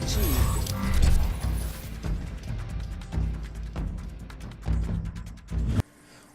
achieved.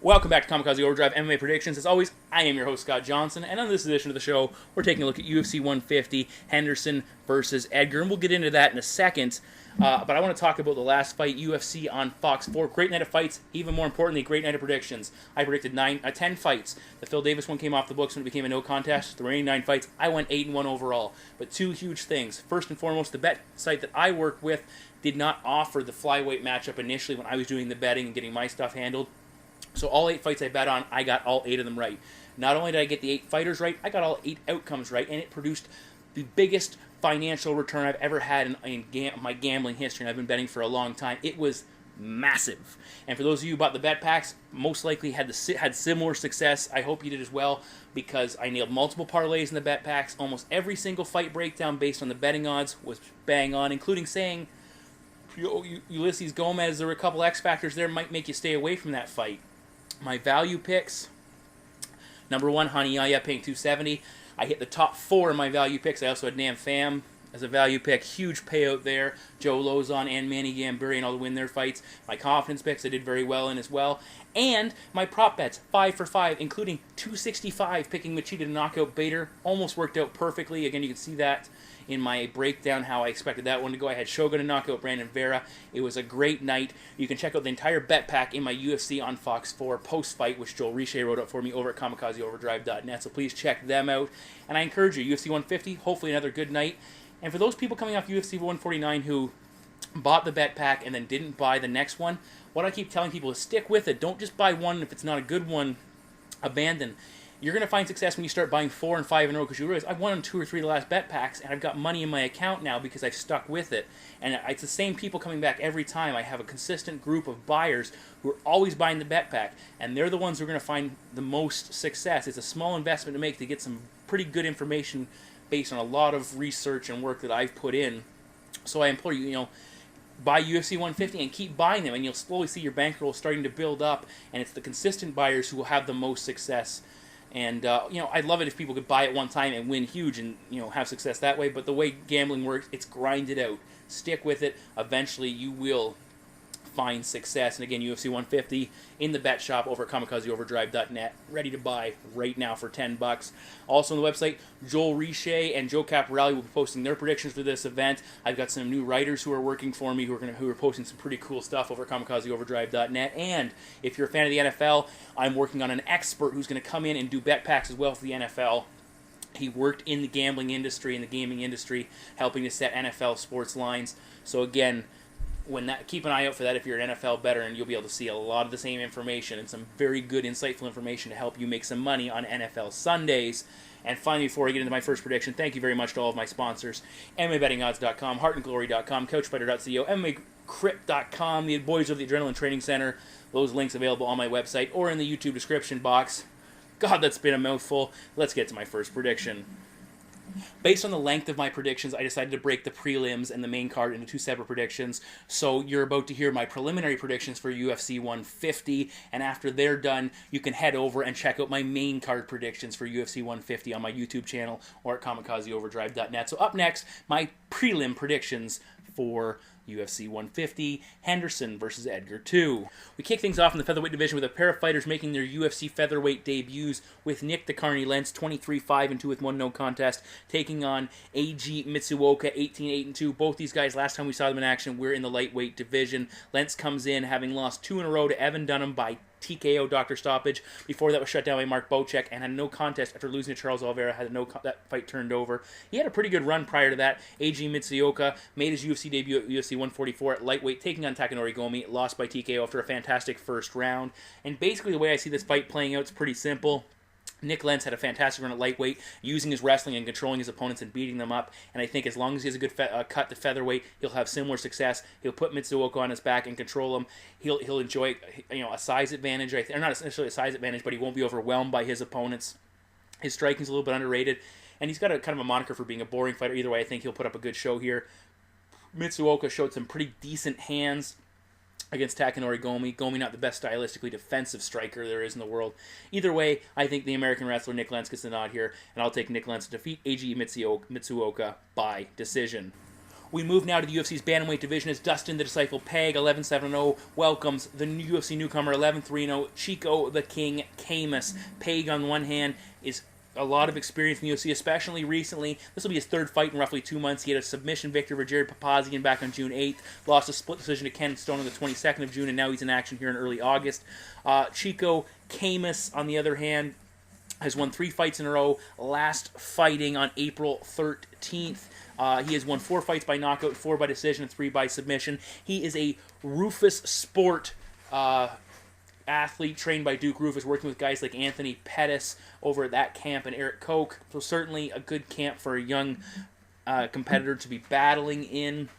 Welcome back to Kamikaze Overdrive MMA Predictions. As always, I am your host, Scott Johnson, and on this edition of the show, we're taking a look at UFC 150, Henderson versus Edgar, and we'll get into that in a second. But I want to talk about the last fight, UFC on Fox 4. Great night of fights, even more importantly, great night of predictions. I predicted 10 fights. The Phil Davis one came off the books when it became a no contest. The remaining 9 fights, I went 8-1 overall. But two huge things. First and foremost, the bet site that I work with did not offer the flyweight matchup initially when I was doing the betting and getting my stuff handled. So all 8 fights I bet on, I got all 8 of them right. Not only did I get the 8 fighters right, I got all 8 outcomes right, and it produced the biggest financial return I've ever had in my gambling history, and I've been betting for a long time. It was massive. And for those of you who bought the bet packs, most likely had similar success. I hope you did as well, because I nailed multiple parlays in the bet packs. Almost every single fight breakdown based on the betting odds was bang on, including saying, Ulysses Gomez, there were a couple X factors there might make you stay away from that fight. My value picks, number 1, Haniyaya paying $270. I hit the top 4 in my value picks. I also had Nam Pham as a value pick. Huge payout there. Joe Lozon and Manny Gambarian all to win their fights. My confidence picks I did very well in as well. And my prop bets, 5 for 5, including $265 picking Machida to knock out Bader. Almost worked out perfectly. Again, you can see that in my breakdown, how I expected that one to go. I had Shogun to knock out Brandon Vera. It was a great night. You can check out the entire bet pack in my UFC on Fox 4 post-fight, which Joel Riche wrote up for me over at kamikazeoverdrive.net, so please check them out. And I encourage you, UFC 150, hopefully another good night. And for those people coming off UFC 149 who bought the bet pack and then didn't buy the next one, what I keep telling people is stick with it. Don't just buy one, and if it's not a good one, abandon. You're going to find success when you start buying 4 and 5 in a row, because you realize I've won on 2 or 3 of the last bet packs, and I've got money in my account now because I've stuck with it. And it's the same people coming back every time. I have a consistent group of buyers who are always buying the bet pack, and they're the ones who are going to find the most success. It's a small investment to make to get some pretty good information based on a lot of research and work that I've put in. So I implore you, buy UFC 150 and keep buying them, and you'll slowly see your bankroll starting to build up, and it's the consistent buyers who will have the most success. And, I'd love it if people could buy it one time and win huge and, have success that way. But the way gambling works, it's grind it out. Stick with it. Eventually, you will find success. And again, UFC 150 in the bet shop over at kamikazeoverdrive.net. Ready to buy right now for $10. Also on the website, Joel Riche and Joe Caporelli will be posting their predictions for this event. I've got some new writers who are working for me who are posting some pretty cool stuff over at kamikazeoverdrive.net. And if you're a fan of the NFL, I'm working on an expert who's going to come in and do bet packs as well for the NFL. He worked in the gambling industry, in the gaming industry, helping to set NFL sports lines. So again, keep an eye out for that if you're an NFL bettor, and you'll be able to see a lot of the same information and some very good, insightful information to help you make some money on NFL Sundays. And finally, before I get into my first prediction, thank you very much to all of my sponsors: MMABettingOdds.com, HeartandGlory.com, CouchFighter.co, MMACrypt.com, the boys of the Adrenaline Training Center. Those links available on my website or in the YouTube description box. God, that's been a mouthful. Let's get to my first prediction. Based on the length of my predictions, I decided to break the prelims and the main card into 2 separate predictions. So you're about to hear my preliminary predictions for UFC 150, and after they're done, you can head over and check out my main card predictions for UFC 150 on my YouTube channel or at kamikazeoverdrive.net. So up next, my prelim predictions for UFC 150, Henderson versus Edgar 2. We kick things off in the featherweight division with a pair of fighters making their UFC featherweight debuts, with Nick the Carney Lentz 23-5-2 with 1 no contest, taking on AG Mitsuoka 18-8-2. Both these guys, last time we saw them in action, we're in the lightweight division. Lentz comes in having lost 2 in a row to Evan Dunham by TKO doctor stoppage. Before that was shut down by Mark Bocek and had no contest after losing to Charles Oliveira, had that fight turned over. He had a pretty good run prior to that. AG Mitsuoka made his UFC debut at UFC 144 at lightweight, taking on Takanori Gomi, lost by TKO after a fantastic first round. And basically the way I see this fight playing out is pretty simple. Nick Lentz had a fantastic run at lightweight, using his wrestling and controlling his opponents and beating them up. And I think as long as he has a good cut to featherweight, he'll have similar success. He'll put Mitsuoka on his back and control him. He'll enjoy a size advantage, or not necessarily a size advantage, but he won't be overwhelmed by his opponents. His striking's a little bit underrated, and he's got a kind of a moniker for being a boring fighter. Either way, I think he'll put up a good show here. Mitsuoka showed some pretty decent hands against Takanori Gomi. Gomi not the best stylistically defensive striker there is in the world. Either way, I think the American wrestler Nick Lentz gets the nod here, and I'll take Nick Lentz to defeat AG Mitsuoka by decision. We move now to the UFC's bantamweight division as Dustin the Disciple Peg, 11-7-0, welcomes the new UFC newcomer, 11-3-0, Chico the King Camus. Peg, on one hand, is a lot of experience in the UFC, especially recently. This will be his third fight in roughly 2 months. He had a submission victory over Jared Papazian back on June 8th, lost a split decision to Ken Stone on the 22nd of June, and now he's in action here in early August. Chico Camus, on the other hand, has won 3 fights in a row, last fighting on April 13th. He has won 4 fights by knockout, 4 by decision, and 3 by submission. He is a Rufus Sport athlete trained by Duke Rufus, working with guys like Anthony Pettis over at that camp and Eric Koch. So certainly a good camp for a young competitor to be battling in.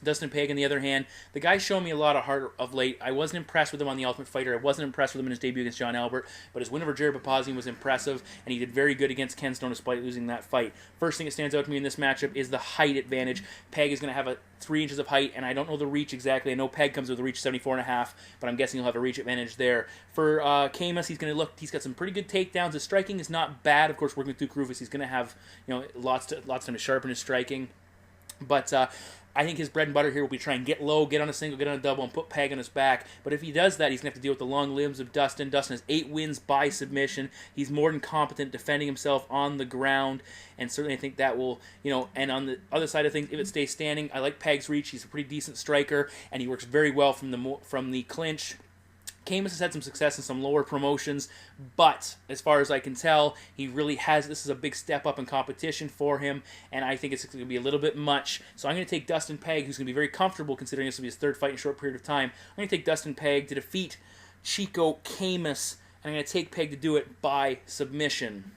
Dustin Peg, on the other hand, the guy's shown me a lot of heart of late. I wasn't impressed with him on The Ultimate Fighter. I wasn't impressed with him in his debut against John Albert, but his win over Jared Papazian was impressive, and he did very good against Ken Stone despite losing that fight. First thing that stands out to me in this matchup is the height advantage. Peg is going to have 3 inches of height, and I don't know the reach exactly. I know Peg comes with a reach 74.5, but I'm guessing he'll have a reach advantage there. For Camus, he's got some pretty good takedowns. His striking is not bad. Of course, working with Duke Rufus, he's going to have lots of time to sharpen his striking. But I think his bread and butter here will be try and get low, get on a single, get on a double, and put Peg on his back. But if he does that, he's going to have to deal with the long limbs of Dustin. Dustin has 8 wins by submission. He's more than competent defending himself on the ground, and certainly I think that will, and on the other side of things, if it stays standing, I like Peg's reach. He's a pretty decent striker, and he works very well from the clinch. Camus has had some success in some lower promotions, but as far as I can tell, he really has. This is a big step up in competition for him, and I think it's going to be a little bit much. So I'm going to take Dustin Peg, who's going to be very comfortable considering this will be his 3rd fight in a short period of time. I'm going to take Dustin Peg to defeat Chico Camus, and I'm going to take Peg to do it by submission.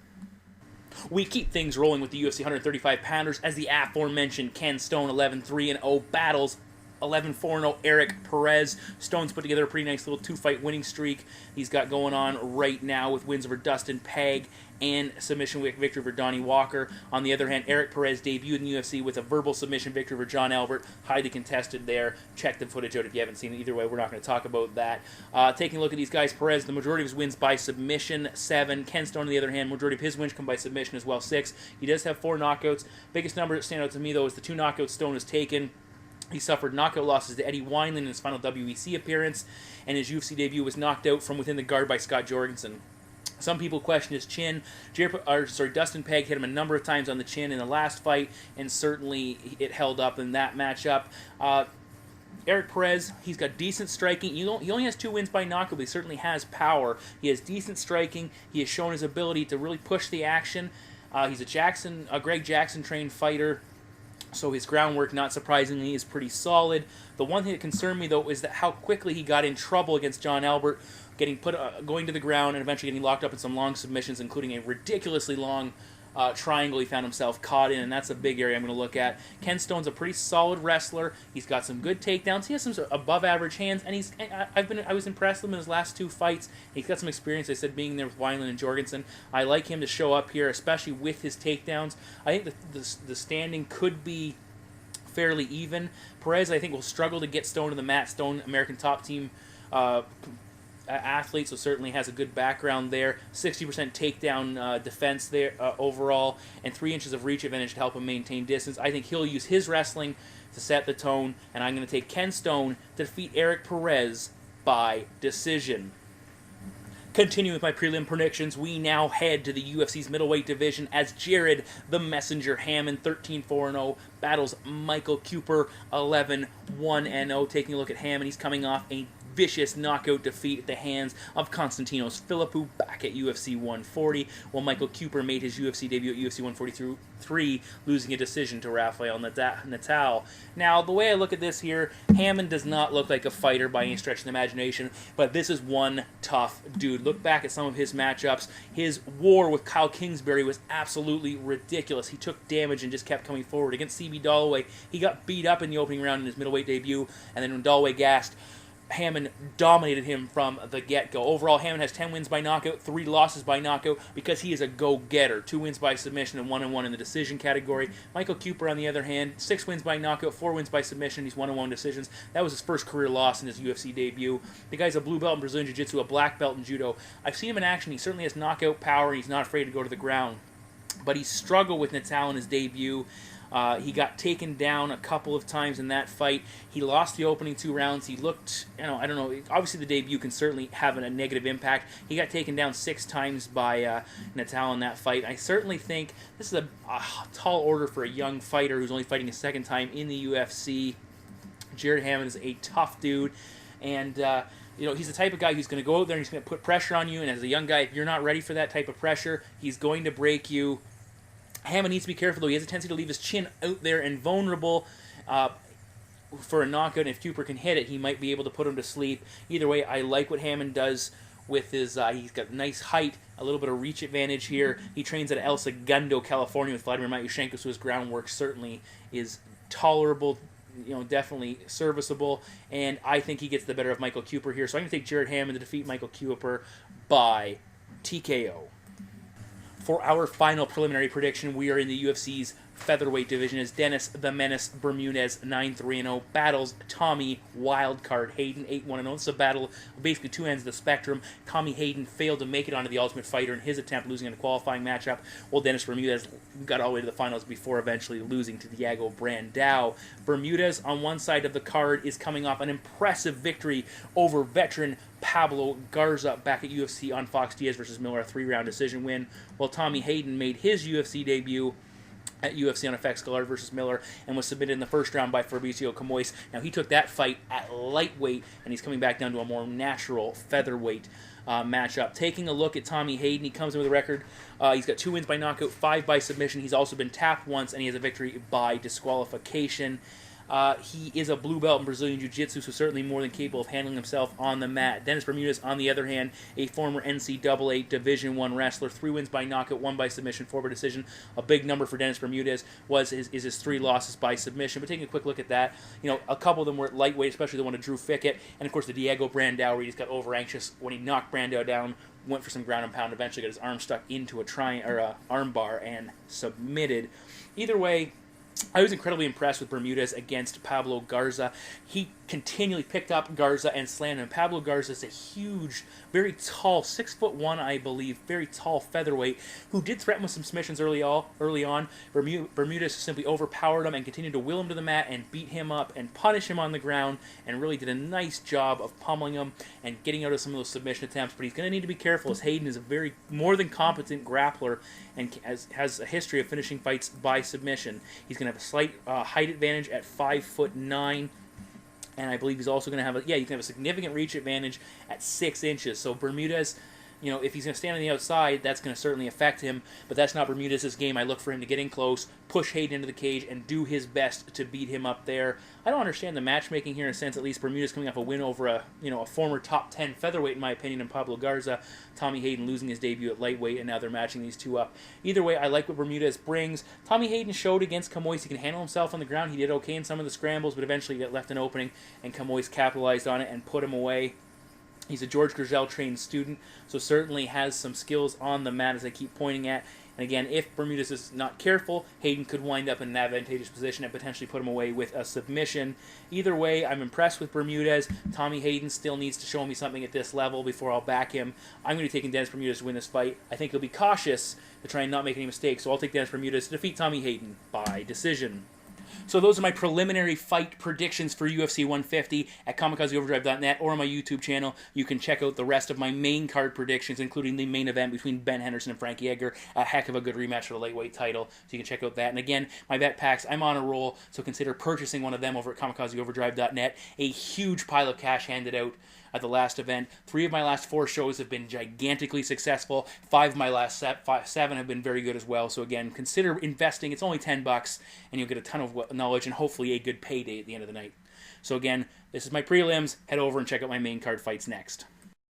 We keep things rolling with the UFC 135-pounders as the aforementioned Ken Stone, 11-3-0, battles 11-4-0 Eric Perez. Stone's put together a pretty nice little 2-fight winning streak he's got going on right now with wins over Dustin Peg and submission victory over Donnie Walker. On the other hand, Eric Perez debuted in the UFC with a verbal submission victory over John Albert. Highly contested there. Check the footage out if you haven't seen it. Either way, we're not going to talk about that. Taking a look at these guys, Perez, the majority of his wins by submission, 7. Ken Stone, on the other hand, majority of his wins come by submission as well, 6. He does have 4 knockouts. Biggest number that stand out to me, though, is the 2 knockouts Stone has taken. He suffered knockout losses to Eddie Wineland in his final WEC appearance, and his UFC debut was knocked out from within the guard by Scott Jorgensen. Some people question his chin. Dustin Peg hit him a number of times on the chin in the last fight, and certainly it held up in that matchup. Eric Perez, he's got decent striking. He only has 2 wins by knockout, but he certainly has power. He has decent striking. He has shown his ability to really push the action. He's a Greg Jackson-trained fighter. So his groundwork, not surprisingly, is pretty solid. The one thing that concerned me, though, is that how quickly he got in trouble against John Albert, going to the ground and eventually getting locked up in some long submissions, including a ridiculously long triangle he found himself caught in, and that's a big area I'm going to look at. Ken Stone's a pretty solid wrestler. He's got some good takedowns. He has some above-average hands, and I was impressed with him in his last 2 fights. He's got some experience, I said, being there with Wineland and Jorgensen. I like him to show up here, especially with his takedowns. I think the standing could be fairly even. Perez, I think, will struggle to get Stone to the mat. Stone, American top team athlete, so certainly has a good background there. 60% takedown defense there overall, and 3 inches of reach advantage to help him maintain distance. I think he'll use his wrestling to set the tone, and I'm going to take Ken Stone to defeat Eric Perez by decision. Continuing with my prelim predictions, we now head to the UFC's middleweight division as Jared the Messenger Hammond, 13-4-0, battles Michael Cooper, 11-1-0. Taking a look at Hammond, he's coming off a vicious knockout defeat at the hands of Konstantinos Philippou back at UFC 140, while Michael Cooper made his UFC debut at UFC 143, losing a decision to Rafael Natal. Now, the way I look at this here, Hammond does not look like a fighter by any stretch of the imagination, but this is one tough dude. Look back at some of his matchups. His war with Kyle Kingsbury was absolutely ridiculous. He took damage and just kept coming forward. Against CB Dalloway, he got beat up in the opening round in his middleweight debut, and then when Dalloway gassed, Hammond dominated him from the get-go. Overall, Hammond has 10 wins by knockout, 3 losses by knockout, because he is a go-getter. 2 wins by submission and 1-1 in the decision category. Michael Cooper, on the other hand, 6 wins by knockout, 4 wins by submission. He's 1-1 decisions. That was his first career loss in his UFC debut. The guy's a blue belt in Brazilian Jiu-Jitsu, a black belt in Judo. I've seen him in action. He certainly has knockout power, and he's not afraid to go to the ground. But he struggled with Natal in his debut. He got taken down a couple of times in that fight. He lost the opening 2 rounds. He looked, I don't know, obviously the debut can certainly have a negative impact. He got taken down 6 times by Natal in that fight. I certainly think this is a tall order for a young fighter who's only fighting a second time in the UFC. Jared Hammond is a tough dude, and he's the type of guy who's going to go out there and he's going to put pressure on you, and as a young guy, if you're not ready for that type of pressure, he's going to break you. Hammond needs to be careful, though. He has a tendency to leave his chin out there and vulnerable for a knockout, and if Cooper can hit it, he might be able to put him to sleep. Either way, I like what Hammond does with his, he's got nice height, a little bit of reach advantage here. He trains at El Segundo, California with Vladimir Matyushenko, so his groundwork certainly is tolerable, definitely serviceable, and I think he gets the better of Michael Cooper here. So I'm going to take Jared Hammond to defeat Michael Cooper by TKO. For our final preliminary prediction, we are in the UFC's featherweight division as Dennis the Menace Bermudez, 9-3-0, battles Tommy Wildcard Hayden, 8-1-0. It's a battle of basically two ends of the spectrum. Tommy Hayden failed to make it onto the Ultimate Fighter in his attempt, losing in a qualifying matchup, while Dennis Bermudez got all the way to the finals before eventually losing to Diego Brandao. Bermudez, on one side of the card, is coming off an impressive victory over veteran Pablo Garza back at UFC on Fox Diaz versus Miller, a 3-round decision win, while Tommy Hayden made his UFC debut at UFC on FX Gallard versus Miller and was submitted in the first round by Fabricio Camoes. Now, he took that fight at lightweight, and he's coming back down to a more natural featherweight matchup. Taking a look at Tommy Hayden, he comes in with a record. He's got 2 wins by knockout, 5 by submission. He's also been tapped once, and he has a victory by disqualification. He is a blue belt in Brazilian Jiu-Jitsu, so certainly more than capable of handling himself on the mat. Dennis Bermudez, on the other hand, a former NCAA Division I wrestler, 3 wins by knockout, 1 by submission, 4 by decision. A big number for Dennis Bermudez is his 3 losses by submission. But taking a quick look at that, a couple of them were at lightweight, especially the one to Drew Fickett, and of course the Diego Brandao, where he just got over anxious when he knocked Brandao down, went for some ground and pound, eventually got his arm stuck into a arm bar and submitted. Either way, I was incredibly impressed with Bermudez against Pablo Garza. He continually picked up Garza and slammed him. Pablo Garza is a huge, very tall, 6'1", I believe, very tall featherweight who did threaten with some submissions early on. Bermudez simply overpowered him and continued to will him to the mat and beat him up and punish him on the ground, and really did a nice job of pummeling him and getting out of some of those submission attempts. But he's going to need to be careful, as Hayden is a very more than competent grappler and has a history of finishing fights by submission. He's going to have a slight height advantage at 5'9", and I believe he's also going to have you can have a significant reach advantage at 6 inches. So Bermudez, if he's going to stand on the outside, that's going to certainly affect him, but that's not Bermudez's game. I look for him to get in close, push Hayden into the cage, and do his best to beat him up there. I don't understand the matchmaking here in a sense, at least. Bermudez coming off a win over a former top 10 featherweight, in my opinion, in Pablo Garza. Tommy Hayden losing his debut at lightweight, and now they're matching these two up. Either way, I like what Bermudez brings. Tommy Hayden showed against Camoes he can handle himself on the ground. He did okay in some of the scrambles, but eventually he got left an opening, and Camoes capitalized on it and put him away. He's a George Gurgel-trained student, so certainly has some skills on the mat, as I keep pointing at. And again, if Bermudez is not careful, Hayden could wind up in an advantageous position and potentially put him away with a submission. Either way, I'm impressed with Bermudez. Tommy Hayden still needs to show me something at this level before I'll back him. I'm going to be taking Dennis Bermudez to win this fight. I think he'll be cautious to try and not make any mistakes, so I'll take Dennis Bermudez to defeat Tommy Hayden by decision. So those are my preliminary fight predictions for UFC 150 at KamikazeOverdrive.net or on my YouTube channel. You can check out the rest of my main card predictions, including the main event between Ben Henderson and Frankie Edgar, a heck of a good rematch for the lightweight title, so you can check out that. And again, my bet packs, I'm on a roll, so consider purchasing one of them over at KamikazeOverdrive.net. A huge pile of cash handed out at the last event. 3 of my last 4 shows have been gigantically successful. 5 of my last 7 have been very good as well. So again, consider investing. It's only $10, and you'll get a ton of knowledge and hopefully a good payday at the end of the night. So again, this is my prelims. Head over and check out my main card fights next.